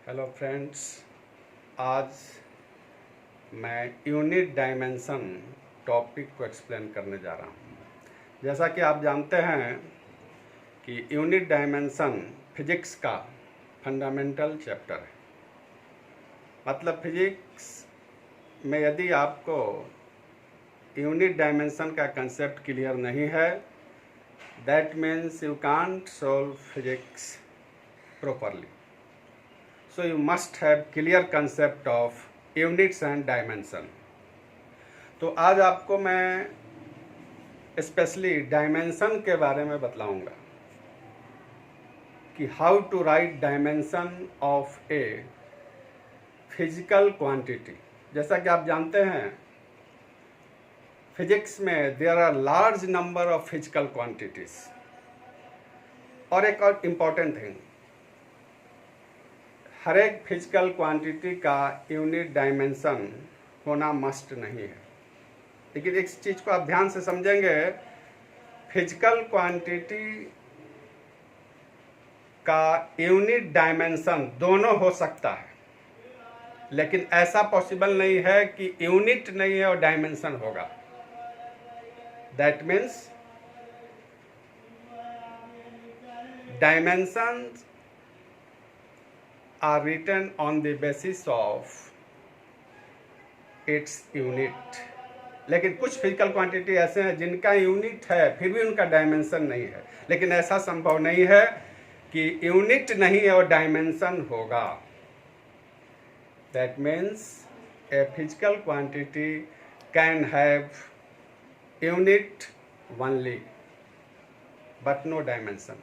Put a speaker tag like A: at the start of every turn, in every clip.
A: Hello friends, आज मैं unit dimension topic को एक्सप्लेन करने जा रहा हूँ। जैसा कि आप जानते हैं कि यूनिट डायमेंशन फिजिक्स का फंडामेंटल चैप्टर है। मतलब फिजिक्स में यदि आपको यूनिट डायमेंशन का कंसेप्ट क्लियर नहीं है, that means you can't solve physics properly. So you must have clear concept of units and dimension. तो आज आपको मैं स्पेशली डायमेंशन के बारे में बतलाऊंगा कि how to write dimension of a physical quantity. जैसा कि आप जानते हैं फिजिक्स में there are large number of physical quantities. और एक और इम्पॉर्टेंट थिंग, हर एक फिजिकल क्वांटिटी का यूनिट डायमेंशन होना मस्ट नहीं है। लेकिन एक चीज़ को आप ध्यान से समझेंगे, फिजिकल क्वांटिटी का यूनिट डायमेंशन दोनों हो सकता है, लेकिन ऐसा पॉसिबल नहीं है कि यूनिट नहीं है और डायमेंशन होगा। That means dimensions are written on the basis of its unit। लेकिन कुछ फिजिकल क्वांटिटी ऐसे हैं जिनका यूनिट है फिर भी उनका डायमेंशन नहीं है। लेकिन ऐसा संभव नहीं है कि यूनिट नहीं है और डायमेंशन होगा। That means a physical quantity can have unit only but no dimension.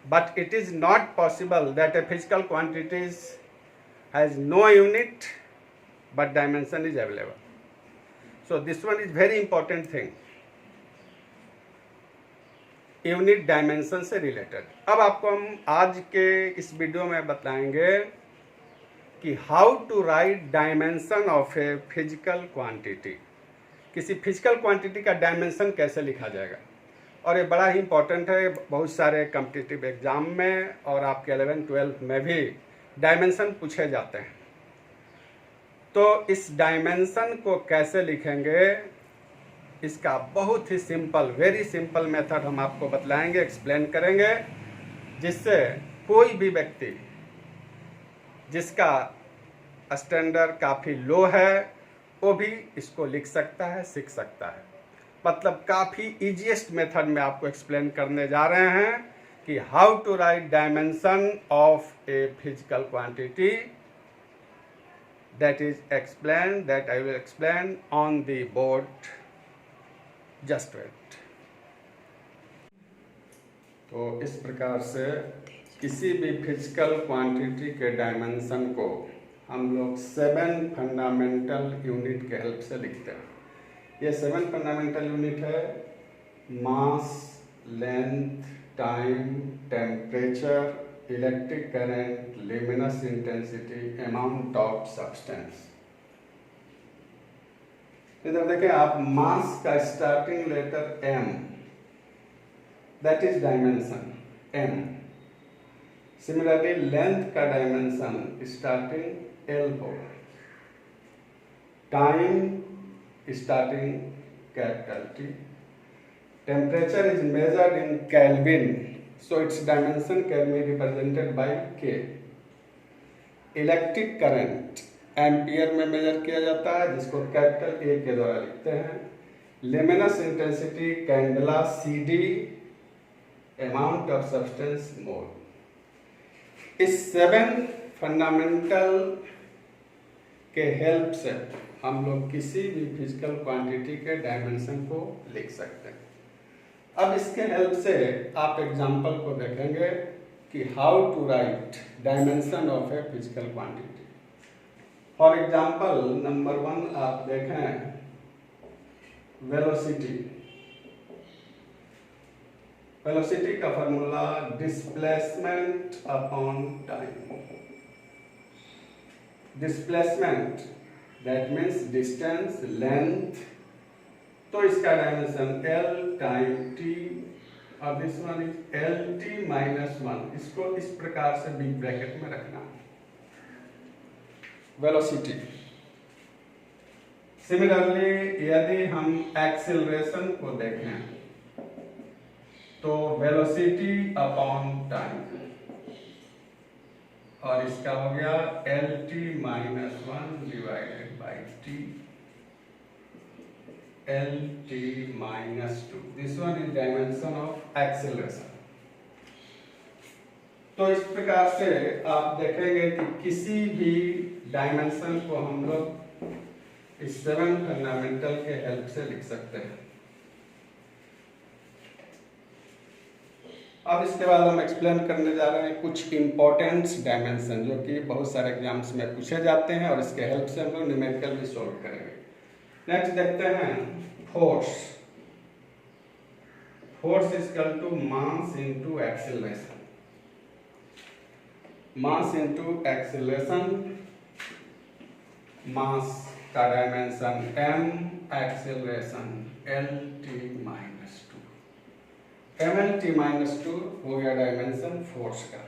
A: But it is not possible that a physical quantity has no unit but dimension is available. So this one is very important thing, unit dimension से related. अब आपको हम आज के इस video में बताएंगे कि how to write dimension of a physical quantity. किसी फिजिकल क्वांटिटी का डायमेंशन कैसे लिखा जाएगा। और ये बड़ा ही इम्पोर्टेंट है, बहुत सारे कॉम्पिटिटिव एग्जाम में और आपके 11-12 में भी डायमेंशन पूछे जाते हैं। तो इस डायमेंशन को कैसे लिखेंगे, इसका बहुत ही सिंपल, वेरी सिंपल मेथड हम आपको बतलाएंगे, एक्सप्लेन करेंगे, जिससे कोई भी व्यक्ति जिसका स्टैंडर्ड काफ़ी लो है वो भी इसको लिख सकता है, सीख सकता है। मतलब काफ़ी इजीएस्ट मेथड में आपको एक्सप्लेन करने जा रहे हैं कि how to write dimension of a physical quantity. That I will explain on the board. Just wait. तो इस प्रकार से किसी भी फिजिकल क्वांटिटी के डायमेंशन को हम लोग 7 फंडामेंटल यूनिट के हेल्प से लिखते हैं। ये 7 फंडामेंटल यूनिट है: mass, length, time, temperature, electric current, luminous intensity, amount of substance. इधर देखें आप, मास का starting letter m, that is dimension m। Similarly length का डायमेंशन स्टार्टिंग l होगा। Time starting capital T. Temperature is measured in Kelvin, so its dimension can be represented by K. Electric current ampere में major किया जाता है, जिसको capital A के द्वारा लिखते हैं। Luminous intensity candela CD, amount of substance mole. इस 7 फंडामेंटल के हेल्प से हम लोग किसी भी फिजिकल क्वांटिटी के डायमेंशन को लिख सकते हैं। अब इसके हेल्प से आप एग्जांपल को देखेंगे कि how to write dimension of a physical quantity. For example number 1 आप देखें, वेलोसिटी। वेलोसिटी का formula displacement upon time. Displacement that means distance, length, तो इसका डायमेंशन L टाइम T, और दिस वन इज LT-1। इसको इस प्रकार से बिग ब्रैकेट में रखना है। वेलोसिटी। सिमिलरली यदि हम एक्सीलरेशन को देखें तो वेलोसिटी अपॉन टाइम, और इसका हो गया LT - 1 divided by T, LT - 2। This one is dimension of acceleration. तो इस प्रकार से आप देखेंगे कि किसी भी डायमेंशन को हम लोग इस 7 फंडामेंटल के हेल्प से लिख सकते हैं। अब इसके बाद हम एक्सप्लेन करने जा रहे हैं कुछ इंपॉर्टेंट डायमेंशन जो कि बहुत सारे एग्जाम्स में पूछे जाते हैं, और इसके हेल्प से हम लोग न्यूमेरिकल भी सॉल्व करेंगे। नेक्स्ट देखते हैं force. Force is equal to mass into acceleration. Mass into acceleration, mass का dimension m, acceleration LT - 2। MLT - 2 हो गया डायमेंशन फोर्स का।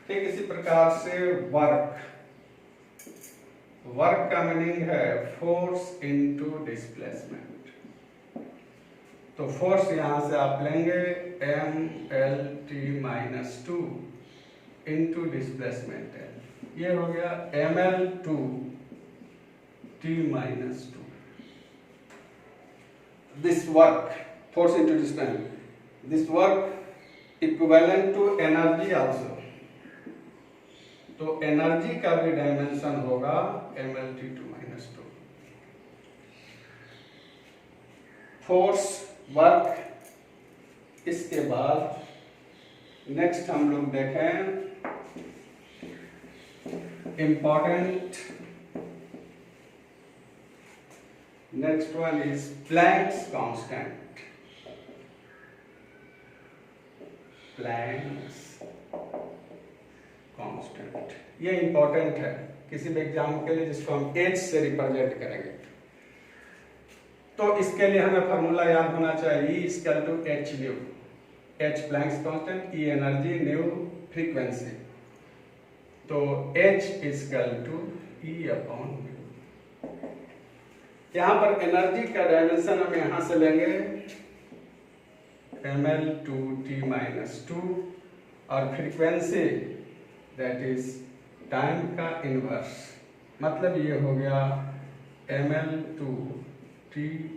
A: ठीक इसी प्रकार से वर्क का मीनिंग है फोर्स इनटू डिस्प्लेसमेंट। तो फोर्स यहां से आप लेंगे MLT - 2 इनटू डिस्प्लेसमेंट L, ये हो गया ML2 T - 2। This work, force into distance, this work equivalent to energy also। तो एनर्जी का भी डायमेंशन होगा MLT2 - 2। Force, work. इसके बाद नेक्स्ट हम लोग देखें important, next one is Planck's constant. Planck's constant ये इंपॉर्टेंट है किसी भी एग्जाम के लिए, जिसको हम H से रिप्रेजेंट करेंगे। तो इसके लिए हमें फॉर्मूला याद होना चाहिए, E = H new. H Planck's constant, E energy, new frequency. तो H = E अपॉन न्यू। यहां पर एनर्जी का डायमेंशन हम यहां से लेंगे ML2 T - 2, और फ्रीक्वेंसी दैट इज टाइम का इनवर्स, मतलब ये हो गया ML2 T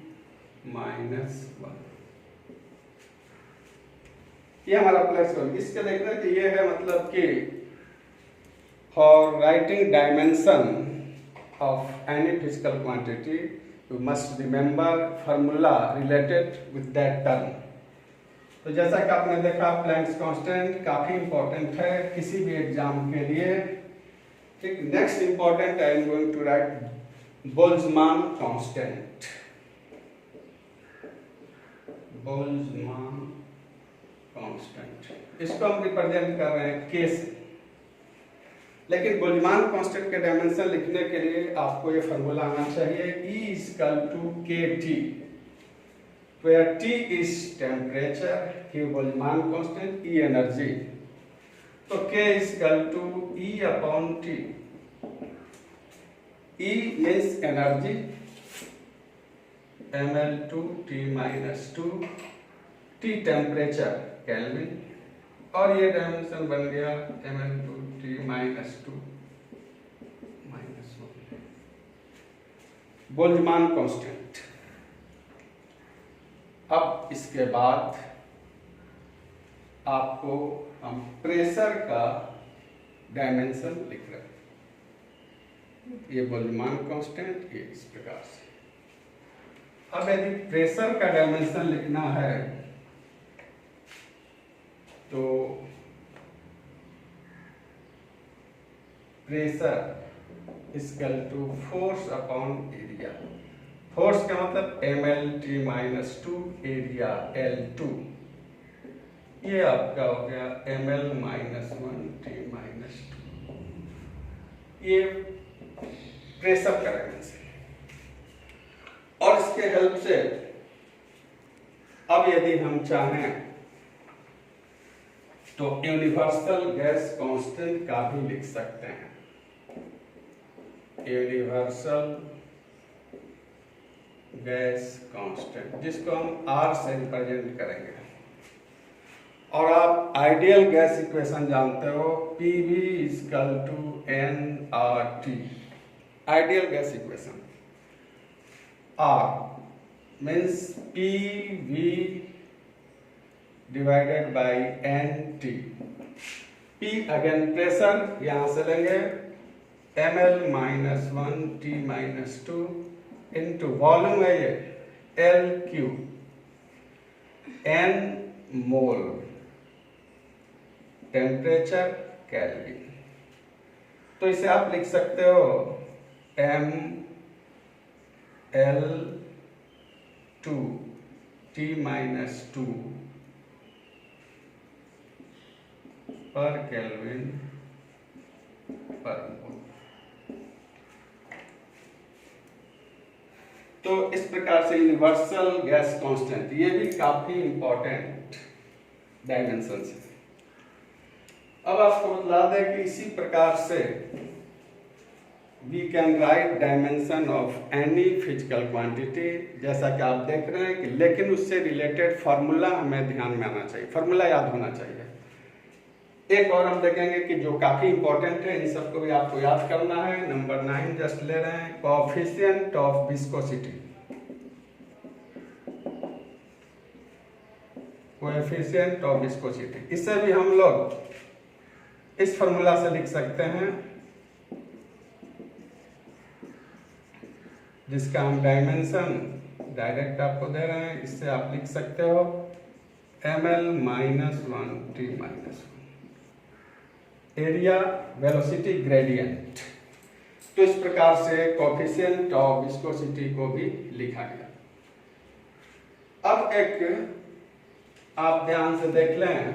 A: - 1। ये हमारा प्लस हो। इसके देखना कि ये है मतलब कि for writing dimension of any physical quantity you must remember formula related with that term. तो जैसा कि आपने देखा प्लैंक्स कांस्टेंट काफी इंपॉर्टेंट है किसी भी एग्जाम के लिए। ठीक, next important I am going to write Boltzmann constant. Boltzmann constant, इसको हम रिप्रेजेंट कर रहे हैं K से। लेकिन बोल्ट्जमान कांस्टेंट के डायमेंशन लिखने के लिए आपको ये फॉर्मूला आना चाहिए, E = KT, where T is temperature, Q Boltzmann constant, E energy. तो K = E upon T। E means energy, ML2 T - 2, T temperature kelvin, और ये डायमेंशन बन गया ML2 T - 2 - 1 बोल्ट्जमान कांस्टेंट। अब इसके बाद आपको हम प्रेशर का डायमेंशन लिख रहे हैं, ये बोल्ट्जमान कांस्टेंट ये इस प्रकार से। अब यदि प्रेशर का डायमेंशन लिखना है तो pressure = force upon area. Force का मतलब MLT - 2, एरिया L2, ये आपका हो गया ML - 1 T - 2। ये प्रेशर का डायमेंशन। और इसके हेल्प से अब यदि हम चाहें तो यूनिवर्सल गैस कांस्टेंट का भी लिख सकते हैं। यूनिवर्सल गैस कांस्टेंट, जिसको हम R से रिप्रेजेंट करेंगे। और आप आइडियल गैस इक्वेशन जानते हो, PV equal to nRT। Ideal gas equation R means PV divided by NT। P again pressure, यहां से लेंगे ml minus 1 T minus 2 into volume है ये LQ, N mole, temperature kelvin. तो इसे आप लिख सकते हो ml2 T माइनस 2 पर केल्विन पर मोल। तो इस प्रकार से यूनिवर्सल गैस कांस्टेंट, ये भी काफी इंपॉर्टेंट डायमेंशन है। अब आपको बता दें कि इसी प्रकार से we can write dimension of any physical quantity, जैसा कि आप देख रहे हैं कि, लेकिन उससे रिलेटेड फार्मूला हमें ध्यान में आना चाहिए, फार्मूला याद होना चाहिए। एक और हम देखेंगे कि जो काफी इंपॉर्टेंट है, इन सबको भी आपको याद करना है। नंबर 9 जस्ट ले रहे हैं, coefficient of viscosity. Coefficient of viscosity, इसे भी हम लोग इस फॉर्मूला से लिख सकते हैं, जिसका हम डायमेंशन डायरेक्ट आपको दे रहे हैं। इससे आप लिख सकते हो ml minus 1 T minus 1, area velocity gradient. तो इस प्रकार से कोएफिशिएंट ऑफ विस्कोसिटी को भी लिखा गया। अब एक आप ध्यान से देख लें,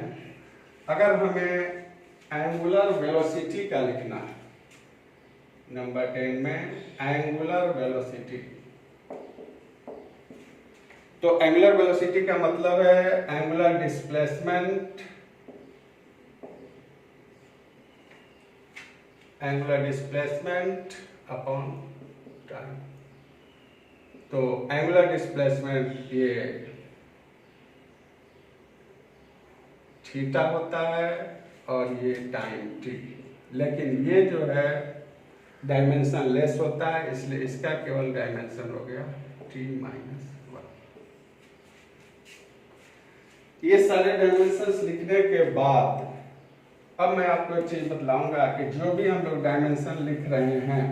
A: अगर हमें एंगुलर वेलोसिटी का लिखना है, नंबर 10 में एंगुलर वेलोसिटी, तो एंगुलर वेलोसिटी का मतलब है angular displacement, angular displacement upon time. तो एंगुलर डिस्प्लेसमेंट ये थीटा होता है और ये टाइम t, लेकिन ये जो है डायमेंशन लेस होता है, इसलिए इसका केवल डायमेंशन हो गया t माइनस 1। ये सारे डायमेंशंस लिखने के बाद अब मैं आपको एक चीज बतलाऊंगा कि जो भी हम लोग डायमेंशन लिख रहे हैं,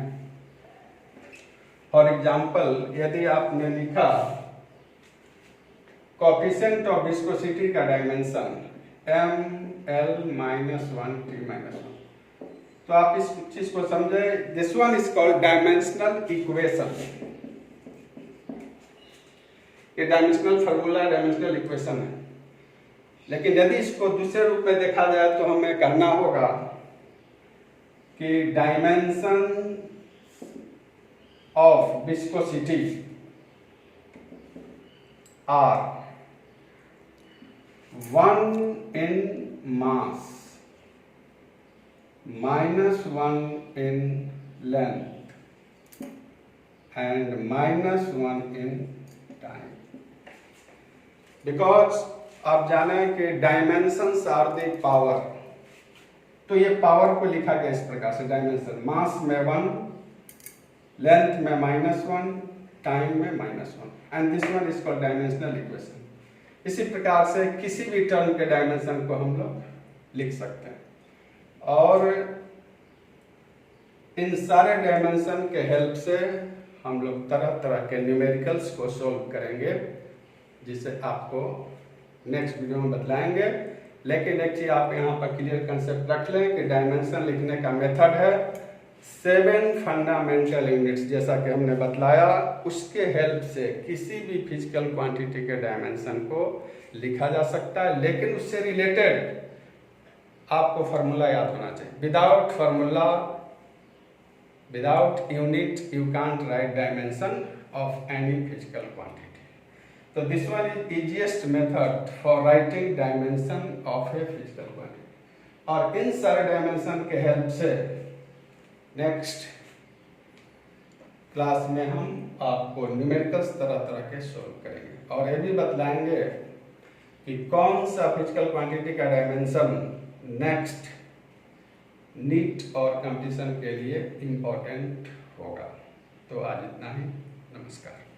A: फॉर एग्जाम्पल यदि आपने लिखा कोएफिशिएंट ऑफ विस्कोसिटी का dimension ml minus 1 T minus 1, तो आप इस चीज को समझे, this one is called dimensional equation. ये डायमेंशनल फार्मूला, डायमेंशनल इक्वेशन है। लेकिन यदि इसको दूसरे रूप में देखा जाए तो हमें कहना होगा कि dimension of viscosity are 1 in mass minus 1 in length and minus 1 in time, because आप जाने कि डायमेंशंस आर द पावर। तो ये पावर को लिखा गया इस प्रकार से, डायमेंशन मास में 1, लेंथ में -1, टाइम में -1, and this one is called dimensional equation. इसी प्रकार से किसी भी टर्म के डायमेंशन को हम लोग लिख सकते हैं, और इन सारे डायमेंशन के हेल्प से हम लोग तरह तरह के न्यूमेरिकल्स को सॉल्व करेंगे, जिसे आपको नेक्स्ट वीडियो में बतलाएंगे। लेकिन एक चीज आप यहाँ पर क्लियर कंसेप्ट रख लें कि डायमेंशन लिखने का मेथड है 7 फंडामेंटल यूनिट्स, जैसा कि हमने बतलाया, उसके हेल्प से किसी भी फिजिकल क्वांटिटी के डायमेंशन को लिखा जा सकता है। लेकिन उससे रिलेटेड आपको फार्मूला याद होना चाहिए। Without formula, without unit, you can't write dimension of any physical quantity. तो this one is easiest method for writing dimension of a physical quantity. और इन सारे डायमेंशन के हेल्प से नेक्स्ट क्लास में हम आपको न्यूमेरिकल्स तरह तरह के सोल्व करेंगे और ये भी बतलाएंगे कि कौन सा फिजिकल क्वांटिटी का डायमेंशन नेक्स्ट नीट और कंपटीशन के लिए इम्पोर्टेंट होगा। तो आज इतना ही, नमस्कार।